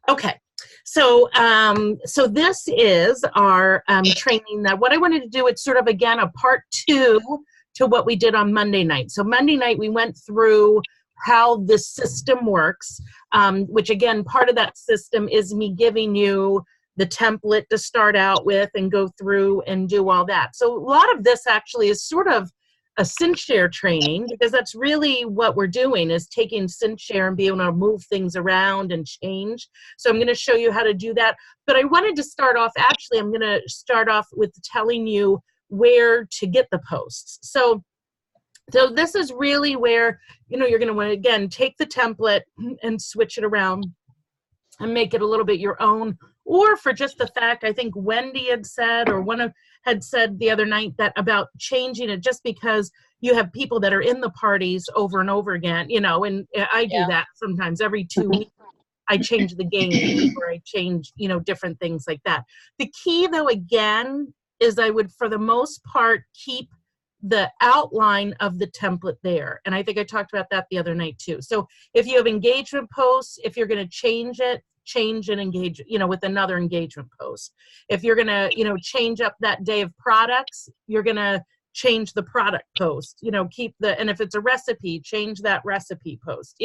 Okay, so this is our training. That what I wanted to do, it's sort of again a part two to what we did on Monday night. So Monday night we went through how the system works, which again, part of that system is me giving you the template to start out with and go through and do all that. So a lot of this actually is sort of a SynShare training, because that's really what we're doing, is taking SynShare and being able to move things around and change. So I'm going to show you how to do that. But I wanted to start off, actually, I'm going to start off with telling you where to get the posts. So this is really where, you're going to want to, again, take the template and switch it around and make it a little bit your own. Or for just the fact, I think Wendy had said, or had said the other night, that about changing it just because you have people that are in the parties over and over again, and I do that sometimes every 2 weeks. I change the game, or I change, different things like that. The key, though, again, is I would, for the most part, keep the outline of the template there. And I think I talked about that the other night too. So if you have engagement posts, if you're going to change it, change and engage, with another engagement post. If you're going to, change up that day of products, you're going to change the product post, and if it's a recipe, change that recipe post,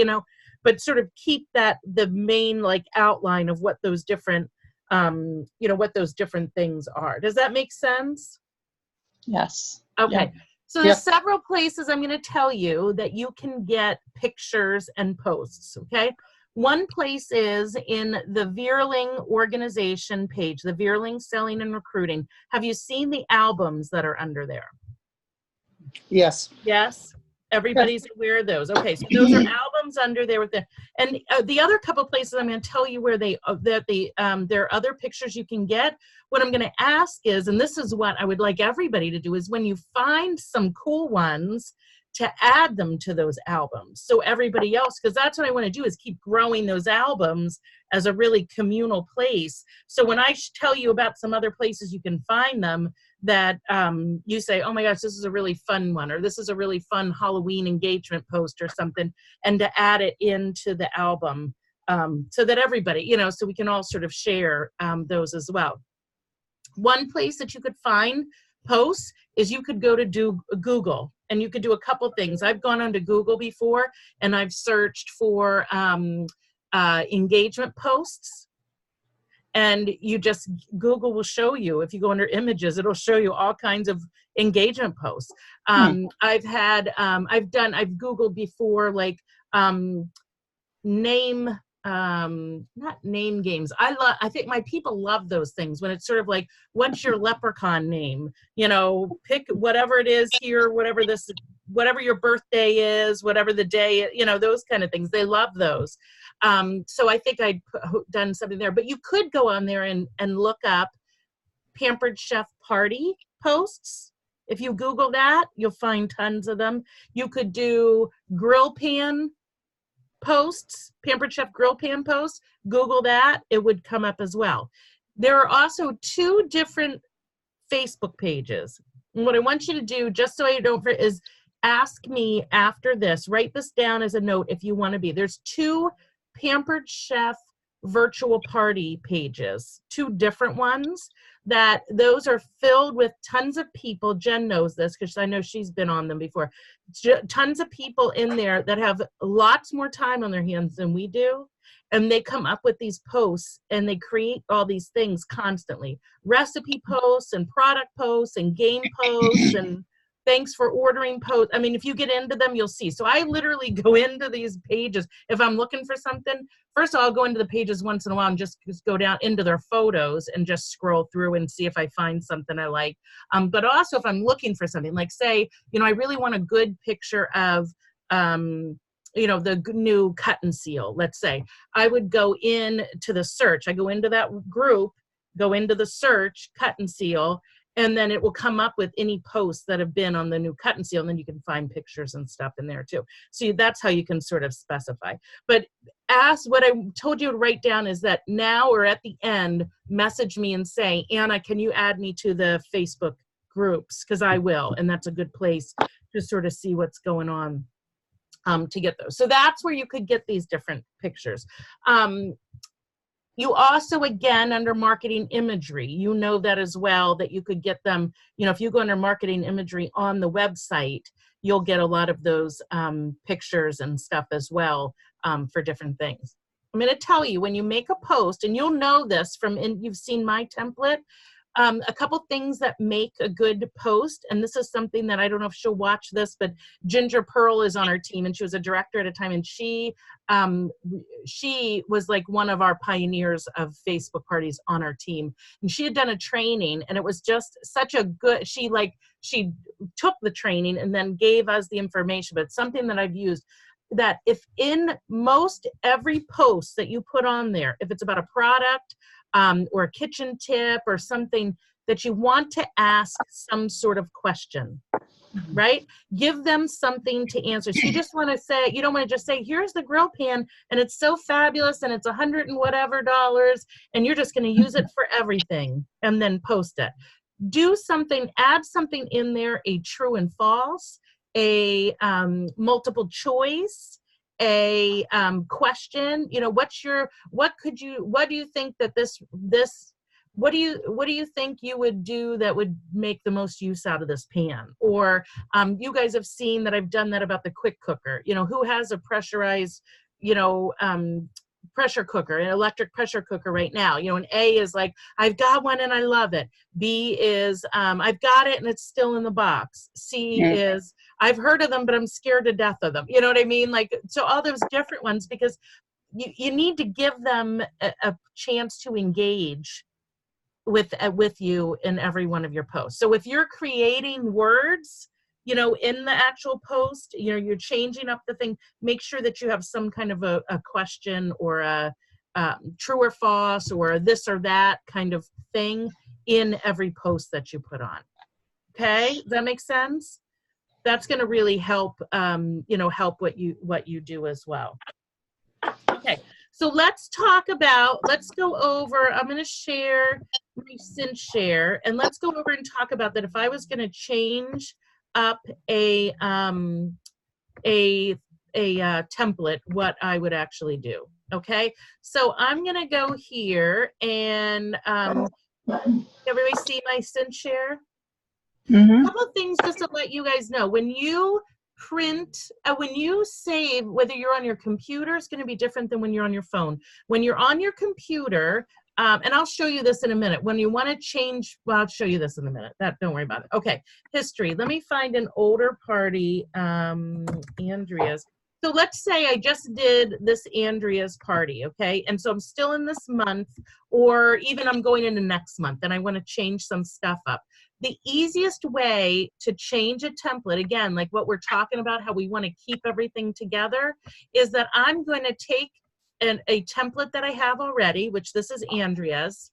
but sort of keep that, the main outline of what those different, what those different things are. Does that make sense? Yes. Okay. Yeah. So there's several places I'm going to tell you that you can get pictures and posts, okay? One place is in the Veerling organization page, the Veerling Selling and Recruiting. Have you seen the albums that are under there? Yes. Yes? Everybody's aware of those. Okay, so those are albums under there with and the other couple places I'm going to tell you where there are other pictures you can get. What I'm going to ask is, and this is what I would like everybody to do, is when you find some cool ones, to add them to those albums. So everybody else, because that's what I want to do, is keep growing those albums as a really communal place. So when I tell you about some other places you can find them, that you say, oh my gosh, this is a really fun one, or this is a really fun Halloween engagement post or something, and to add it into the album, so that everybody, so we can all sort of share those as well. One place that you could find posts is you could go to Google, and you could do a couple things. I've gone onto Google before, and I've searched for engagement posts. And Google will show you, if you go under images, it'll show you all kinds of engagement posts. I've Googled before, not name games. I think my people love those things when it's sort of like, what's your leprechaun name? Pick whatever it is here, whatever your birthday is, whatever the day, those kind of things. They love those. So I think I'd done something there, but you could go on there and look up Pampered Chef party posts. If you Google that, you'll find tons of them. You could do grill pan posts, Pampered Chef grill pan posts. Google that, it would come up as well. There are also 2 different Facebook pages. And what I want you to do, just so I don't forget, is ask me after this. Write this down as a note if you want to be. There's 2 Pampered Chef virtual party pages, 2 different ones, that those are filled with tons of people. Jen knows this because I know she's been on them before. Tons of people in there that have lots more time on their hands than we do. And they come up with these posts, and they create all these things constantly. Recipe posts and product posts and game posts and thanks for ordering posts. I mean, if you get into them, you'll see. So I literally go into these pages. If I'm looking for something, first of all, I'll go into the pages once in a while and just go down into their photos and just scroll through and see if I find something I like. But also if I'm looking for something, like say, I really want a good picture of, the new cut and seal, let's say. I would go into the search. I go into that group, go into the search, cut and seal, and then it will come up with any posts that have been on the new cut and seal, and then you can find pictures and stuff in there too. So that's how you can sort of specify. But what I told you to write down is that now or at the end, message me and say, Anna, can you add me to the Facebook groups? Because I will, and that's a good place to sort of see what's going on to get those. So that's where you could get these different pictures. You also, again, under marketing imagery, you know that as well, that you could get them, if you go under marketing imagery on the website, you'll get a lot of those pictures and stuff as well for different things. I'm going to tell you, when you make a post, and you'll know this you've seen my template, a couple things that make a good post, and this is something that I don't know if she'll watch this, but Ginger Pearl is on our team, and she was a director at a time, and she was like one of our pioneers of Facebook parties on our team, and she had done a training, and it was just such a good, she took the training and then gave us the information, but something that I've used, that if in most every post that you put on there, if it's about a product or a kitchen tip or something, that you want to ask some sort of question, right? Give them something to answer. So you just want to say, you don't want to just say, here's the grill pan and it's so fabulous and it's $100 and whatever dollars and you're just going to use it for everything and then post it. Do something, add something in there, a true and false, a multiple choice, a question. What do you think that what do you think you would do that would make the most use out of this pan? Or you guys have seen that I've done that about the quick cooker. Who has a pressurized pressure cooker, an electric pressure cooker right now? And A is like, I've got one and I love it. B is I've got it and it's still in the box. C is I've heard of them but I'm scared to death of them. You know what I mean? Like, so all those different ones, because you need to give them a chance to engage with you in every one of your posts. So if you're creating words, in the actual post, you're changing up the thing, make sure that you have some kind of a question or a true or false or this or that kind of thing in every post that you put on. Okay, does that make sense? That's going to really help, help what you do as well. Okay, so let's go over, I'm going to share my Cinch share, and let's go over and talk about that. If I was going to change up a template, what I would actually do. Okay, so I'm going to go here and everybody see my Cinch share? A couple of things just to let you guys know. When you print, when you save, whether you're on your computer, it's going to be different than when you're on your phone. When you're on your computer, and I'll show you this in a minute. When you want to change, well, I'll show you this in a minute. Don't worry about it. Okay, history. Let me find an older party, Andrea's. So let's say I just did this Andrea's party, okay? And so I'm still in this month, or even I'm going into next month, and I want to change some stuff up. The easiest way to change a template, again, like what we're talking about, how we want to keep everything together, is that I'm going to take a template that I have already, which this is Andrea's.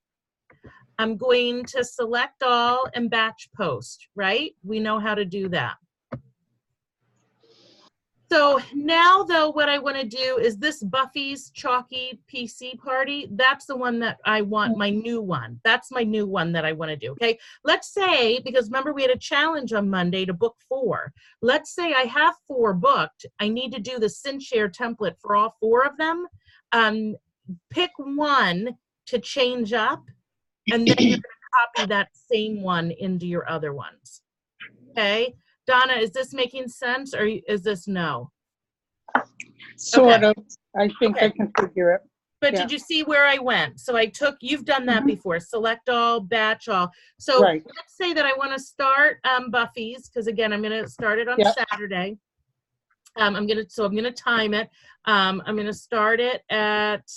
I'm going to select all and batch post, right? We know how to do that. So now, though, what I want to do is this Buffy's Chalky PC party. That's the one that I want, my new one. That's my new one that I want to do, okay? Let's say, because remember we had a challenge on Monday to book 4. Let's say I have 4 booked. I need to do the Cinch share template for all 4 of them. Pick one to change up, and then you're going to copy that same one into your other ones, okay? Donna, is this making sense, or is this no? Sort of. I think I can figure it. But did you see where I went? So I took, you've done that before, select all, batch all. So let's say that I want to start Buffy's, because again, I'm going to start it on Saturday. I'm going to time it. I'm going to start it at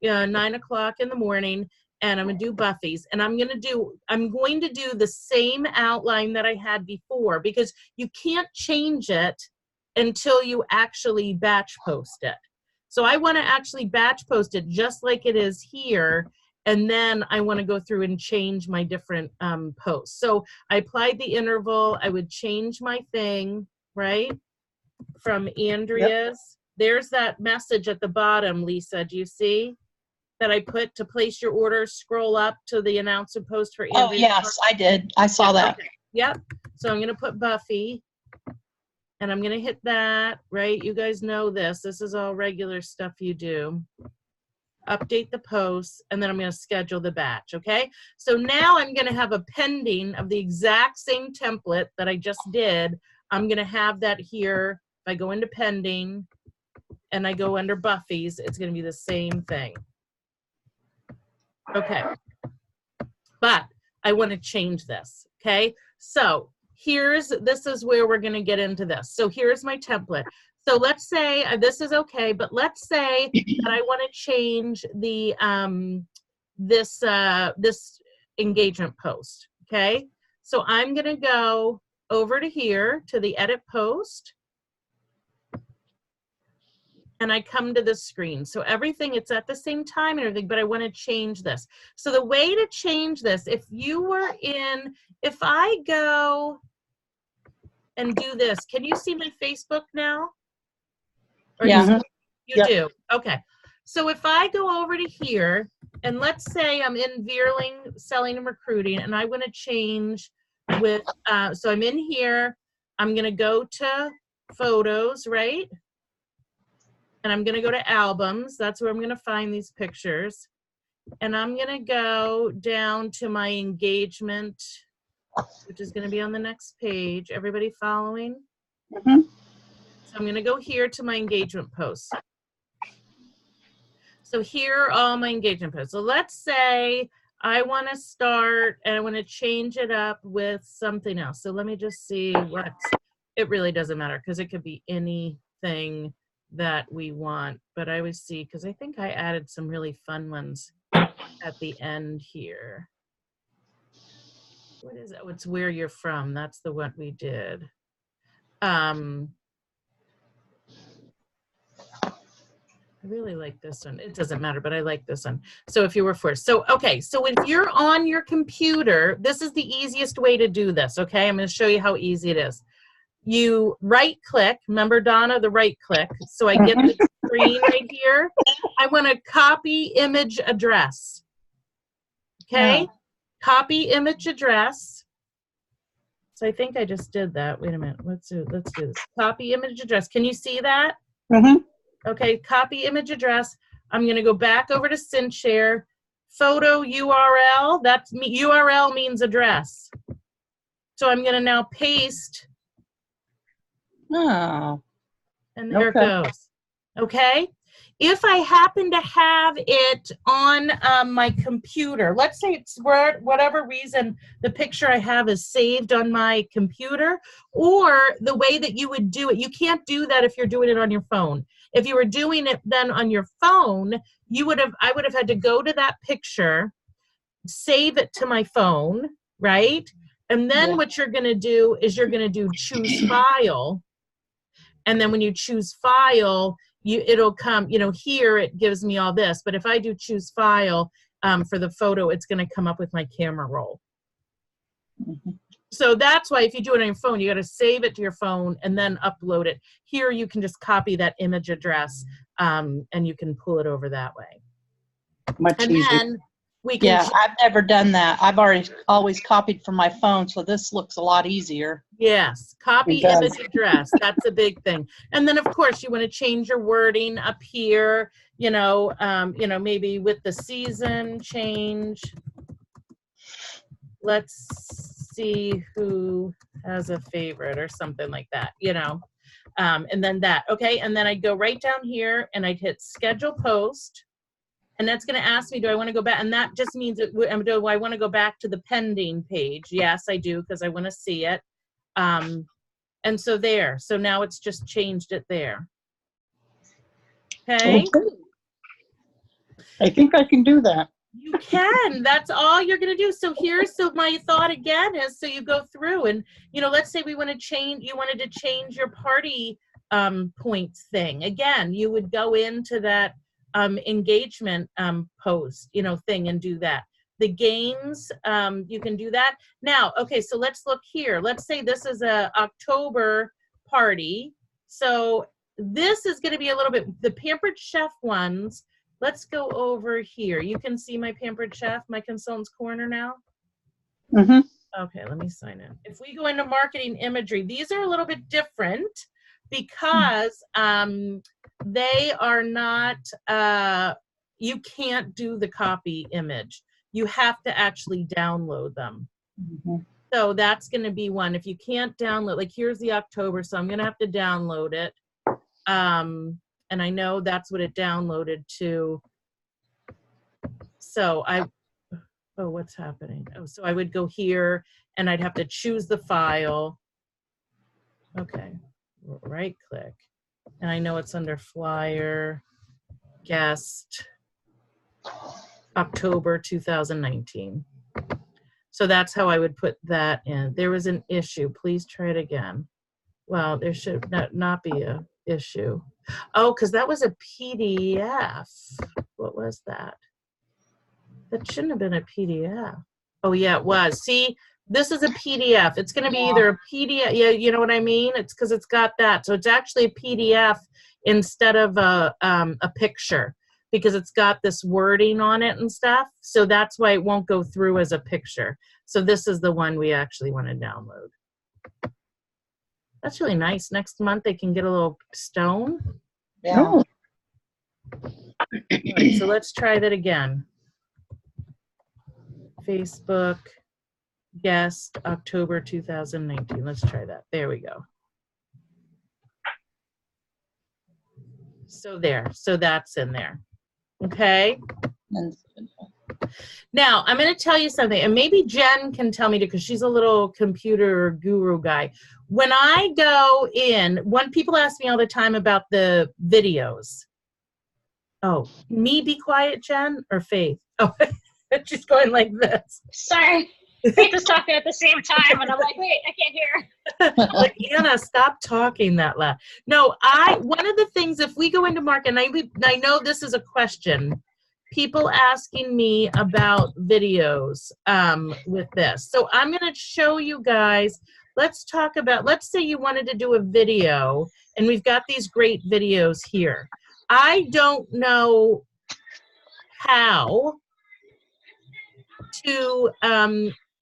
9 o'clock in the morning. And I'm going to do Buffy's, and I'm going to do the same outline that I had before, because you can't change it until you actually batch post it. So I want to actually batch post it just like it is here, and then I want to go through and change my different posts. So I applied the interval. I would change my thing, right, from Andrea's. There's that message at the bottom, Lisa. Do you see? That I put to place your order, scroll up to the announcement post for Andrea. Oh, yes, I did. I saw that. Okay. Yep. So I'm going to put Buffy, and I'm going to hit that, right? You guys know this. This is all regular stuff you do. update the posts, and then I'm going to schedule the batch, okay? So now I'm going to have a pending of the exact same template that I just did. I'm going to have that here. If I go into pending and I go under Buffy's, it's going to be the same thing. Okay. But I want to change this, okay? So this is where we're going to get into this. So here's my template. So let's say this is okay, but let's say that I want to change the this engagement post, okay? So I'm going to go over to here to the edit post, and I come to this screen. So everything, it's at the same time and everything, but I want to change this. So the way to change this, if I go and do this, can you see my Facebook now? Or Yeah. You do? Okay. So if I go over to here, and let's say I'm in Veerling Selling and Recruiting, and I want to change with, so I'm in here, I'm going to go to photos, right? And I'm going to go to albums. That's where I'm going to find these pictures. And I'm going to go down to my engagement, which is going to be on the next page. Everybody following? Mhm. So I'm going to go here to my engagement posts. So here are all my engagement posts. So let's say I want to start and I want to change it up with something else. So let me just see what, it really doesn't matter because it could be anything that we want, but I would see, because I think I added some really fun ones at the end here. What is it? Oh, it's where you're from. That's the one we did. I really like this one. It doesn't matter, but I like this one. So if you were first. So, okay. So if you're on your computer, this is the easiest way to do this. Okay. I'm going to show you how easy it is. You right click. Remember, Donna, the right click. So I get the screen right here. I want to copy image address. Okay. Yeah. Copy image address. So I think I just did that. Wait a minute. Let's do this. Copy image address. Can you see that? Mhm. Okay, copy image address. I'm going to go back over to SendShare. Photo URL, that's me. URL means address. So I'm going to now paste, Oh, and there Okay. it goes. Okay? If I happen to have it on my computer, let's say it's for whatever reason, the picture I have is saved on my computer, or the way that you would do it, you can't do that if you're doing it on your phone. If you were doing it then on your phone, I would have had to go to that picture, save it to my phone, right? And then Yeah. what you're going to do is you're going to do choose file. And then when you choose file, it'll come, here it gives me all this. But if I do choose file for the photo, it's going to come up with my camera roll. Mhm. So that's why if you do it on your phone, you got to save it to your phone and then upload it. Here you can just copy that image address and you can pull it over that way. Much And easier. then we can Yeah, I've never done that. I've always copied from my phone, so this looks a lot easier. Yes, copy It does. image address. That's a big thing. And then of course you want to change your wording up here, maybe with the season change. Let's see who has a favorite or something like that, and then that, okay. And then I'd go right down here and I'd hit schedule post. And that's going to ask me, do I want to go back? And that just means, do I want to go back to the pending page? Yes, I do, because I want to see it. And so there. So now it's just changed it there. Okay? I think I can do that. You can. That's all you're going to do. So my thought again is, so you go through and, let's say you wanted to change your party points thing. Again, you would go into that engagement post, thing and do that. The games, you can do that. Now, okay, so let's look here. Let's say this is a October party. So this is going to be a little bit, the Pampered Chef ones. Let's go over here. You can see my Pampered Chef, my Consultant's Corner now. Mhm. Okay, let me sign in. If we go into marketing imagery, these are a little bit different because they are not, you can't do the copy image. You have to actually download them. Mhm. So that's going to be one. If you can't download, like here's the October, so I'm going to have to download it. And I know that's what it downloaded to. So oh, what's happening? Oh, so I would go here and I'd have to choose the file. Okay, right click. And I know it's under flyer, guest, October 2019. So that's how I would put that in. There was an issue. Please try it again. Well, there should not be a issue. Oh, because that was a PDF. What was that? That shouldn't have been a PDF. Oh, yeah, it was. See, this is a PDF. It's going to be either a PDF. Yeah, you know what I mean? It's because it's got that. So it's actually a PDF instead of a picture, because it's got this wording on it and stuff. So that's why it won't go through as a picture. So this is the one we actually want to download. That's really nice. Next month they can get a little stone. Yeah. Oh, All right, so let's try that again. Facebook guest October 2019. Let's try that. There we go. So there. So that's in there. Okay. And Now, I'm going to tell you something, and maybe Jen can tell me too, because she's a little computer guru guy. When I go in, when people ask me all the time about the videos. Oh, me be quiet, Jen, or Faith? Oh, she's going like this. Sorry. Faith was talking at the same time, and I'm like, wait, I can't hear. Like, Anna, stop talking that loud. No, one of the things, if we go into market, and I know this is a question, people asking me about videos with this. So I'm going to show you guys, let's talk about, let's say you wanted to do a video, and we've got these great videos here. I don't know how to,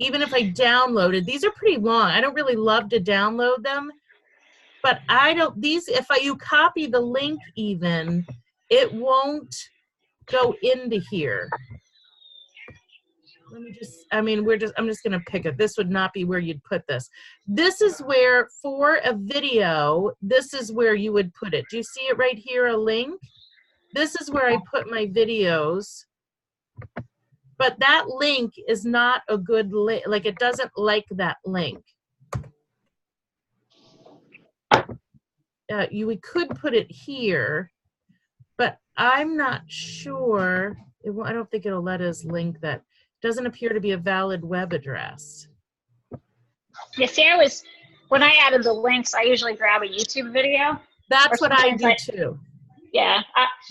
even if I downloaded, these are pretty long. I don't really love to download them, but you copy the link even, it won't go into here. Let me just, I'm just gonna pick it. This would not be where you'd put this. This is where, for a video, this is where you would put it. Do you see it right here, a link? This is where I put my videos. But that link is not a good link, like it doesn't like that link. We could put it here, but I'm not sure. I don't think it'll let us link that. Doesn't appear to be a valid web address. Yeah, see, when I added the links, I usually grab a YouTube video. That's what I sometimes do too. Yeah,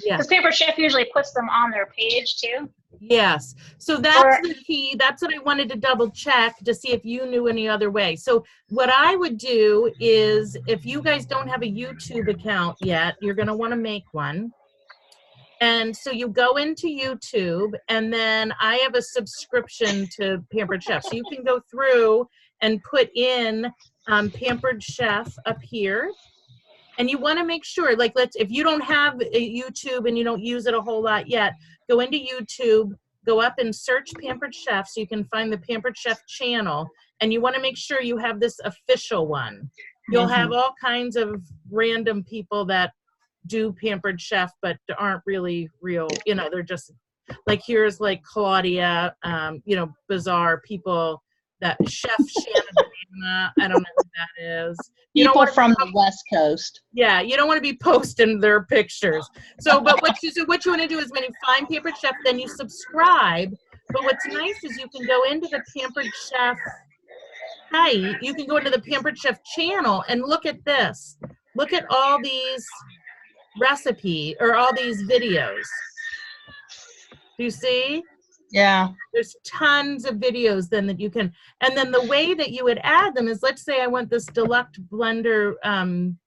Yeah. because Paper Chef usually puts them on their page too. Yes. So that's the key. That's what I wanted to double check to see if you knew any other way. So what I would do is, if you guys don't have a YouTube account yet, you're going to want to make one. And so you go into YouTube, and then I have a subscription to Pampered Chef. So you can go through and put in Pampered Chef up here. And you want to make sure, like, if you don't have a YouTube and you don't use it a whole lot yet, go into YouTube, go up and search Pampered Chef so you can find the Pampered Chef channel. And you want to make sure you have this official one. You'll have all kinds of random people that do Pampered Chef, but aren't really real. You know, they're just like, here's like Claudia, bizarre people, that Chef Shannon, I don't know who that is. people from the West Coast. Yeah, you don't want to be posting their pictures. So, but what you want to do is when you find Pampered Chef, then you subscribe. But what's nice is you can go into the Pampered Chef site. You can go into the Pampered Chef channel and look at this. Look at all these all these videos. Do you see? Yeah. There's tons of videos then that you can, and then the way that you would add them is, let's say I want this deluxe blender, I'm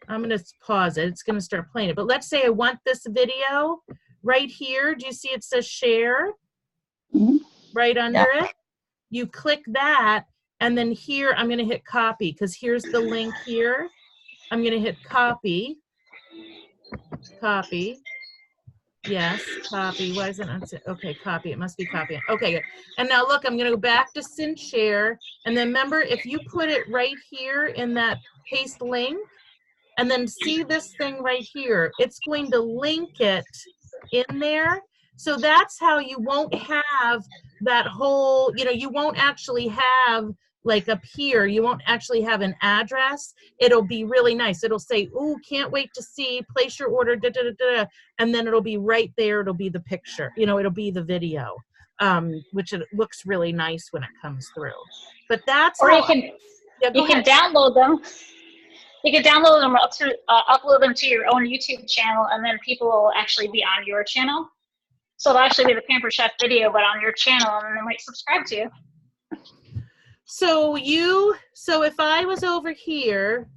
going to pause it. It's going to start playing it. But let's say I want this video right here. Do you see it says share? Mhm. Right under it? You click that, and then here I'm going to hit copy, because here's the link here. I'm going to hit copy. Copy. Yes, copy. Why is it not? Okay, copy. It must be copying. Okay, good. And now look, I'm going to go back to Sync Share. And then remember, if you put it right here in that paste link, and then see this thing right here, it's going to link it in there. So that's how you won't have that whole, you know, you won't actually have like up here, you won't actually have an address. It'll be really nice. It'll say, ooh, can't wait to see, place your order, da, da, da, da, and then it'll be right there. It'll be the picture, you know, it'll be the video, which it looks really nice when it comes through. But that's Or how, you can yeah, go you can ahead. download them. You can download them to upload them to your own YouTube channel, and then people will actually be on your channel. So it'll actually be the Pampered Chef video, but on your channel, and then they might subscribe to you. So if I was over here,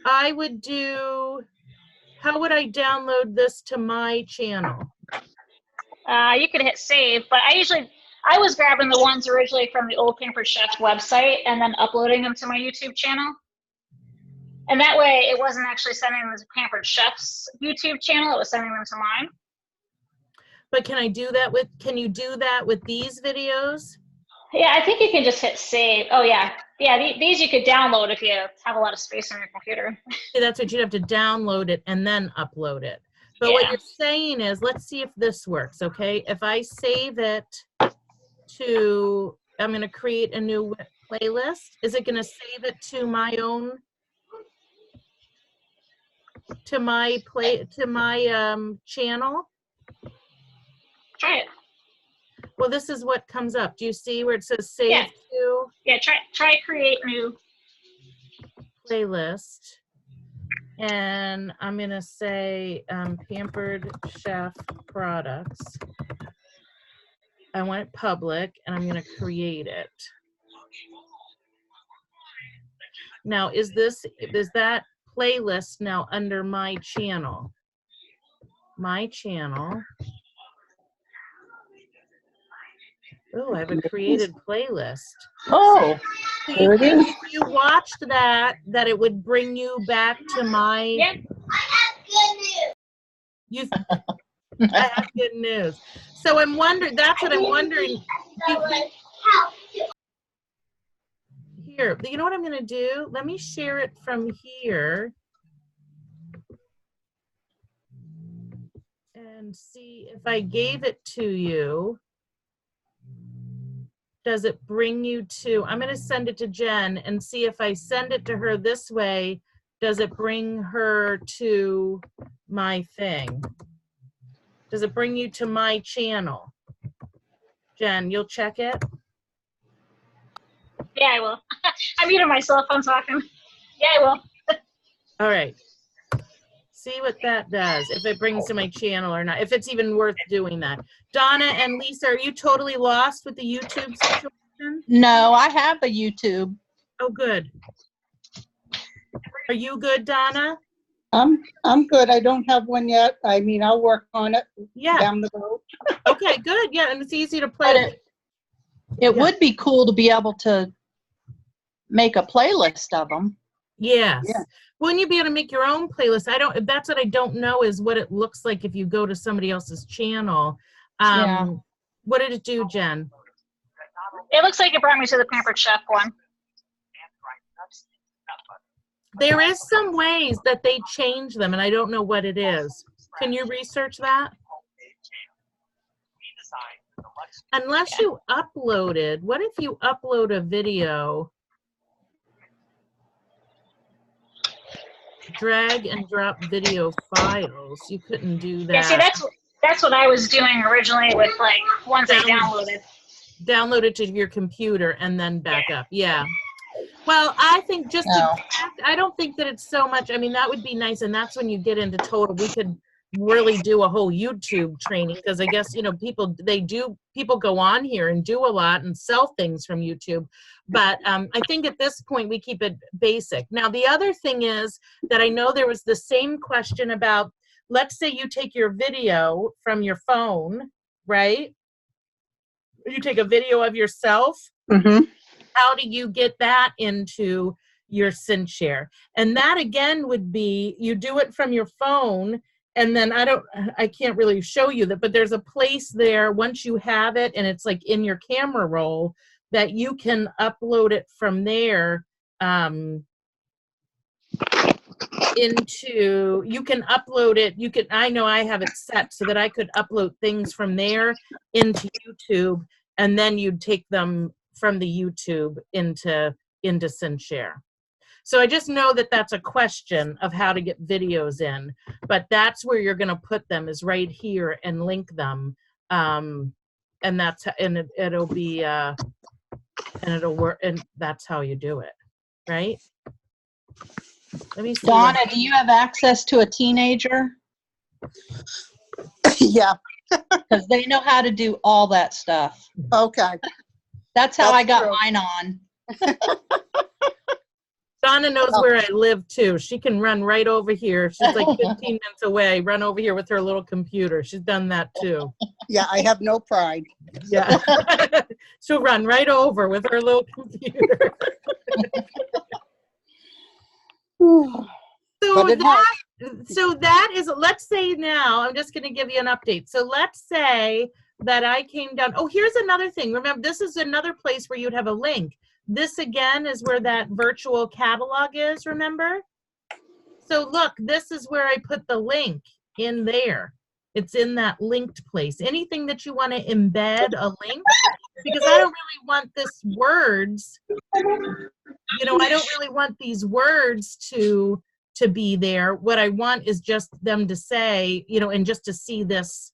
I would do, how would I download this to my channel? You could hit save, but I was grabbing the ones originally from the old Pampered Chef website and then uploading them to my YouTube channel. And that way it wasn't actually sending them to Pampered Chef's YouTube channel, it was sending them to mine. But can you do that with these videos? Yeah, I think you can just hit save. Oh yeah. Yeah, these you could download if you have a lot of space on your computer. See, that's what you'd have to download it and then upload it. But what Yeah. you're saying is, let's see if this works, okay? If I save it to, I'm gonna create a new playlist. Is it gonna save it to my own, to my channel? Try it. Well, this is what comes up. Do you see where it says save Yeah. to Yeah, try create new. playlist? And I'm gonna say Pampered Chef products. I want it public, and I'm gonna create it. Now, is that playlist now under my channel? My channel. Oh, I have a created playlist. Oh, So There it is. if you watched that it would bring you back to my. Yeah. You. I have good news. So I'm wondering. That's what I'm wondering. Here, you know what I'm going to do? Let me share it from here and see if I gave it to you. Does it bring you to, I'm going to send it to Jen and see if I send it to her this way, does it bring her to my thing? Does it bring you to my channel? Jen, you'll check it? Yeah, I will. I muted myself. I'm talking. Yeah, I will. All right. See what that does, if it brings to my channel or not, if it's even worth doing that. Donna and Lisa, are you totally lost with the YouTube situation? no, I have a YouTube. Oh, good. Are you good, Donna? I'm good. I don't have one yet. I mean, I'll work on it Yeah. down the road. Okay, good. Yeah, and it's easy to But play. it Yeah. would be cool to be able to make a playlist of them. Yes. Yeah. Wouldn't you be able to make your own playlist? That's what I don't know is what it looks like if you go to somebody else's channel. Yeah. What did it do, Jen? It looks like it brought me to the Pampered Chef one. There is some ways that they change them, and I don't know what it is. Can you research that? Unless you uploaded, what if you upload a video, drag and drop video files? You couldn't do that. Yeah, see, that's what I was doing originally with like ones I downloaded. Download it to your computer and then back up. Yeah. Well, I think just No. I don't think that it's so much. I mean, that would be nice, and that's when you get into total. We could really do a whole YouTube training because I guess people go on here and do a lot and sell things from YouTube. But I think at this point we keep it basic. Now the other thing is that I know there was the same question about. Let's say you take your video from your phone, right? You take a video of yourself. Mm-hmm. How do you get that into your SynShare? And that again would be, you do it from your phone and then I can't really show you that, but there's a place there once you have it and it's like in your camera roll that you can upload it from there you can upload it. I know I have it set so that I could upload things from there into YouTube, and then you'd take them from the YouTube into SendShare. So I just know that that's a question of how to get videos in, but that's where you're going to put them, is right here, and link them. And it'll be, and it'll work, and that's how you do it, right? Let me see. Donna, do you have access to a teenager? Yeah, Because they know how to do all that stuff. okay. That's how I That's got true. mine on. Donna knows where I live too. She can run right over here. She's like 15 minutes away. Run over here with her little computer. She's done that too. Yeah, I have no pride. Yeah. She'll run right over with her little computer. But it So that is, let's say now, I'm just going to give you an update. So let's say that I came down. Oh, here's another thing. Remember, this is another place where you'd have a link. This again is where that virtual catalog is, remember? So look, this is where I put the link in there. It's in that linked place. Anything that you want to embed a link, because I don't really want this words, I don't really want these words to be there. What I want is just them to say, and just to see this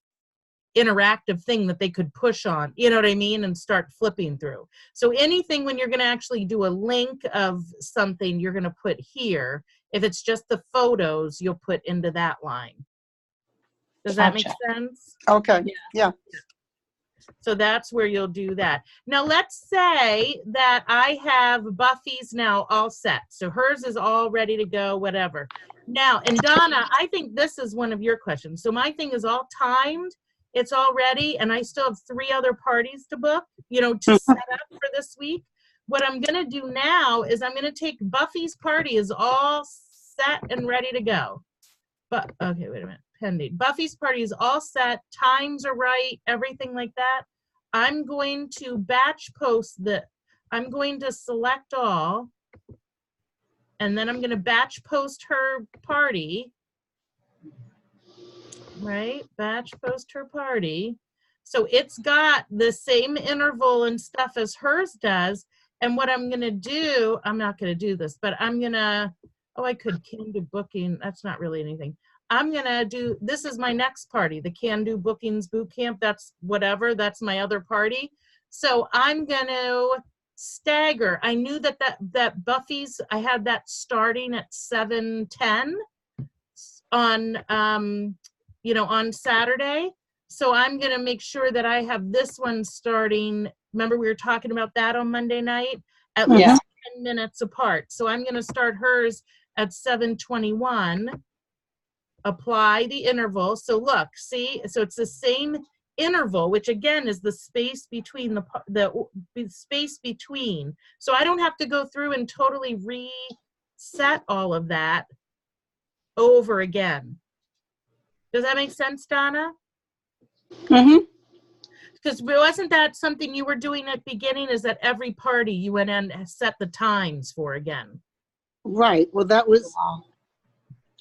interactive thing that they could push on, you know what I mean, and start flipping through. So anything when you're going to actually do a link of something, you're going to put here. If it's just the photos, you'll put into that line. Does that make sense? Okay, yeah. So that's where you'll do that. Now let's say that I have Buffy's now all set. So hers is all ready to go, whatever. Now, and Donna, I think this is one of your questions. So my thing is all timed. It's all ready, and I still have 3 other parties to book, to set up for this week. What I'm going to do now is I'm going to take Buffy's party is all set and ready to go. But, okay, wait a minute. Pending. Buffy's party is all set. Times are right. Everything like that. I'm going to batch post I'm going to select all, and then I'm going to batch post her party. Right? Batch post her party. So it's got the same interval and stuff as hers does. And what I'm going to do, I'm not going to do this, but I'm going to, I could can do booking. That's not really anything. I'm going to do, this is my next party, the Can Do Bookings Boot Camp. That's whatever. That's my other party. So I'm going to stagger. I knew that Buffy's, I had that starting at 7:10 on, on Saturday. So I'm going to make sure that I have this one starting. Remember, we were talking about that on Monday night, at least 10 minutes apart. So I'm going to start hers at 7:21. Apply the interval. So look, see, so it's the same interval, which again is the space between the space between. So I don't have to go through and totally reset all of that over again. Does that make sense, Donna? Mm-hmm. Because wasn't that something you were doing at the beginning, is that every party you went in and set the times for again? Right. Well, that was,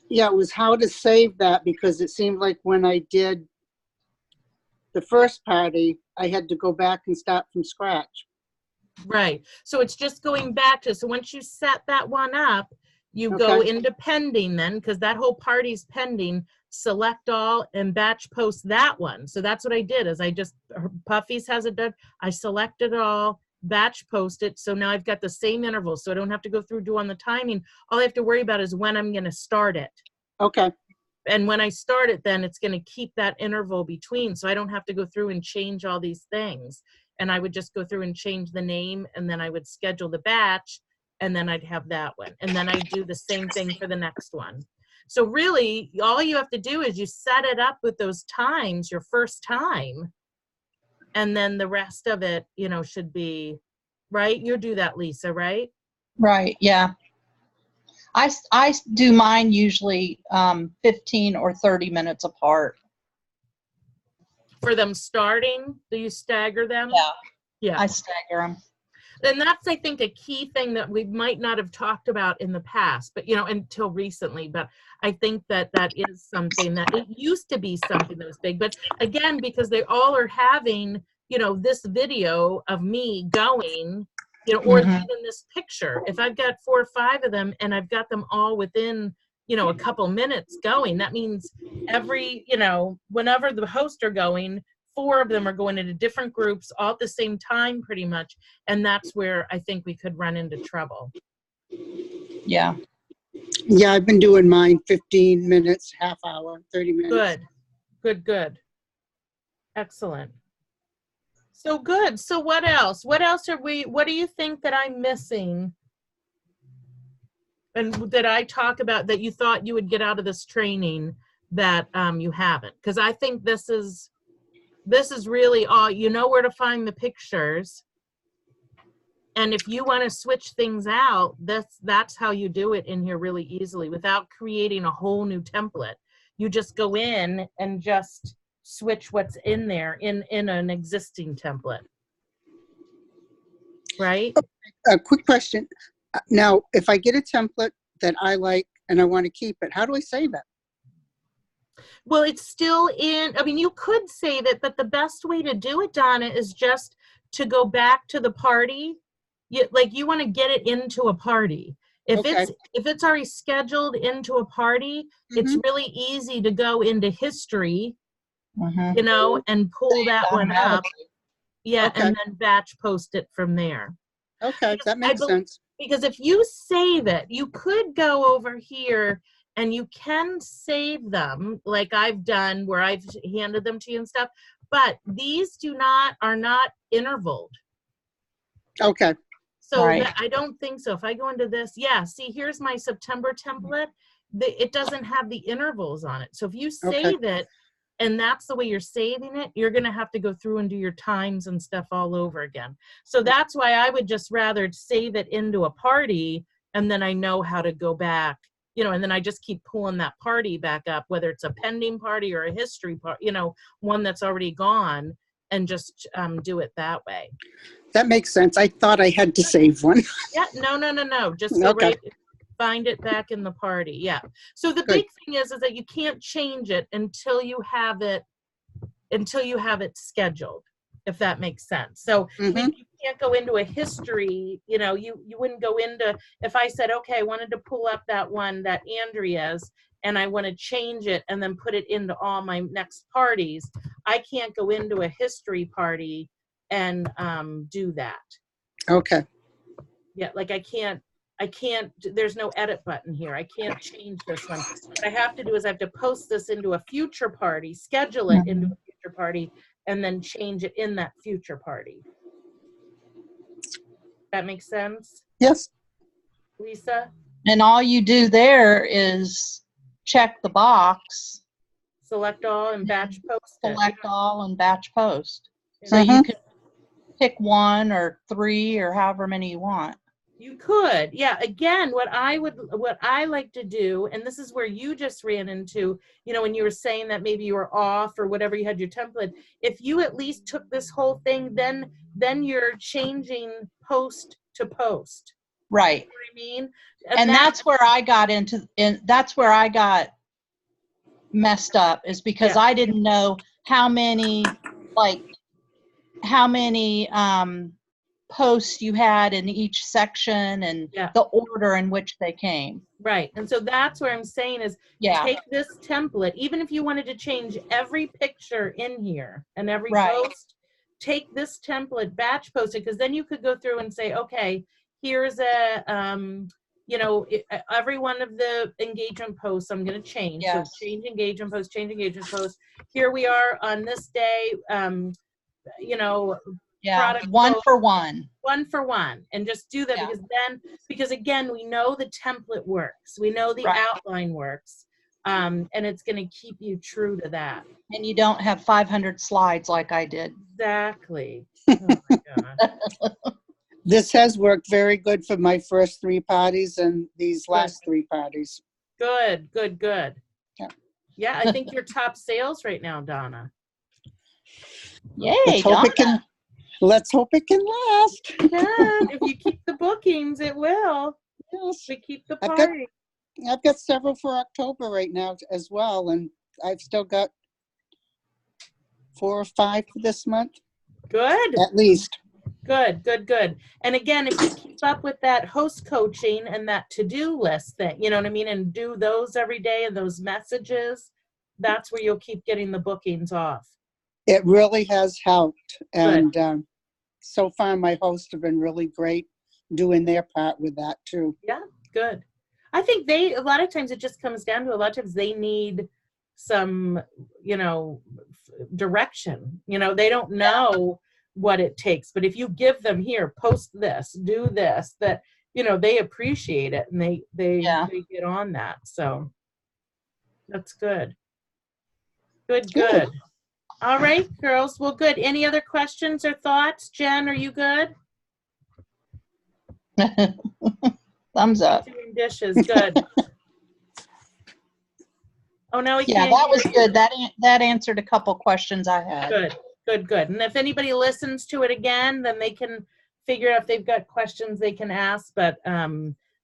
it was how to save that, because it seemed like when I did the first party, I had to go back and start from scratch. Right. So it's just going back to, so once you set that one up, you go into pending then, because that whole party's pending, select all and batch post that one. So that's what I did, is Puffy's has it done. I selected it all, batch post it. So now I've got the same interval. So I don't have to go through doing the timing. All I have to worry about is when I'm going to start it. Okay. And when I start it, then it's going to keep that interval between. So I don't have to go through and change all these things. And I would just go through and change the name, and then I would schedule the batch, and then I'd have that one. And then I do the same thing for the next one. So really, all you have to do is you set it up with those times, your first time, and then the rest of it, should be, right? You do that, Lisa, right? Right, yeah. I do mine usually 15 or 30 minutes apart. For them starting, do you stagger them? Yeah. Yeah. I stagger them. And that's, I think, a key thing that we might not have talked about in the past, but, you know, until recently. But I think that that is something that it used to be something that was big. But again, because they all are having, you know, this video of me going, you know, or Mhm. even this picture. If I've got 4 or 5 of them and I've got them all within, you know, a couple minutes going, that means every, you know, whenever the hosts are going, 4 of them are going into different groups all at the same time pretty much. And that's where I think we could run into trouble. Yeah. Yeah, I've been doing mine 15 minutes, half hour, 30 minutes. Good, good, good. Excellent. So good. So what else? What else are we, what do you think that I'm missing? And that I talk about that you thought you would get out of this training that you haven't? Because I think this is really all, you know where to find the pictures. And if you want to switch things out, that's how you do it in here really easily without creating a whole new template. You just go in and just switch what's in there in an existing template. Right? A quick question. Now, if I get a template that I like and I want to keep it, how do I save it? Well, it's still in, I mean, you could save it, but the best way to do it, Donna, is just to go back to the party. You want to get it into a party. If Okay. it's already scheduled into a party, it's really easy to go into history, Mhm. you know, and pull that one up. Automatically. Yeah, Okay. and then batch post it from there. Okay, Because that makes sense. Because if you save it, you could go over here and you can save them like I've done where I've handed them to you and stuff, but these are not intervaled. Okay. So Right. I don't think so. If I go into this, yeah, see, here's my September template. It doesn't have the intervals on it. So if you save it, and that's the way you're saving it, you're going to have to go through and do your times and stuff all over again. So that's why I would just rather save it into a party, and then I know how to go back, you know, and then I just keep pulling that party back up, whether it's a pending party or a history part, you know, one that's already gone, and just do it that way. That makes sense. I thought I had to save one. Yeah, no. Just go Okay. right, find it back in the party. Yeah. So the big thing is that you can't change it until you have it scheduled, if that makes sense. So I mean, you can't go into a history, you know, you wouldn't go into, if I said, okay, I wanted to pull up that one that Andrea's and I want to change it and then put it into all my next parties, I can't go into a history party and do that. Okay. Yeah, like I can't, there's no edit button here. I can't change this one. What I have to do is I have to post this into a future party, schedule it into a future party, and then change it in that future party. That makes sense? Yes. Lisa? And all you do there is check the box, Select all and batch post it. select all, and batch post. So you can pick 1 or 3 or however many you want. You could, yeah. Again, what I like to do, and this is where you just ran into, you know, when you were saying that maybe you were off or whatever, you had your template. If you at least took this whole thing, then you're changing post to post. Right. You know what I mean? And that's where I got that's where I got messed up, is because I didn't know how many posts you had in each section and the order in which they came. Right. And so that's where I'm saying is take this template, even if you wanted to change every picture in here and every post, take this template, batch post it, because then you could go through and say, okay, here's you know, every one of the engagement posts I'm going to change. Yes. So change engagement post, change engagement post. Here we are on this day, you know, product 1 for 1. 1 for 1, and just do that because again, we know the template works. We know the outline works. And it's going to keep you true to that. And you don't have 500 slides like I did. Exactly. Oh my God. This has worked very good for my first 3 parties and these last 3 parties. Good, good, good. Yeah. Yeah, I think you're top sales right now, Donna. Yay, Let's hope Donna. it can. Let's hope it can last. Yeah, if you keep the bookings, it will. Yes. We keep the I've got- party. I've got several for October right now as well, and I've still got 4 or 5 for this month, Good, at least. good, good, good. And again, if you keep up with that host coaching and that to-do list that, you know what I mean, and do those every day and those messages, that's where you'll keep getting the bookings off. It really has helped, and so far my hosts have been really great doing their part with that too. Yeah, good. I think a lot of times it just comes down to a lot of times they need some, you know, direction. You know, they don't know what it takes, but if you give them, here, post this, do this, that, you know, they appreciate it and they get on that. So that's good. Good, good. All right, girls. Well, good. Any other questions or thoughts? Jen, are you good? Thumbs up. Doing dishes. Good. Oh, now we Yeah, can't. that was hear good. That answered a couple questions I had. Good, good, good. And if anybody listens to it again, then they can figure out if they've got questions they can ask. But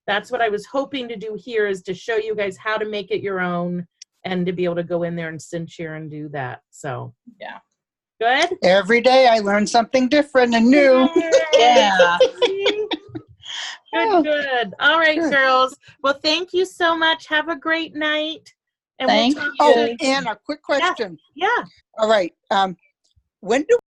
that's what I was hoping to do here, is to show you guys how to make it your own and to be able to go in there and cinch here and do that. So Yeah. good. Every day I learn something different and new. Yeah. Good, good. All right, Good. girls. Well, thank you so much. Have a great night. And Thank we'll talk you. Oh, soon. Anna, quick question. Yeah. All right. When do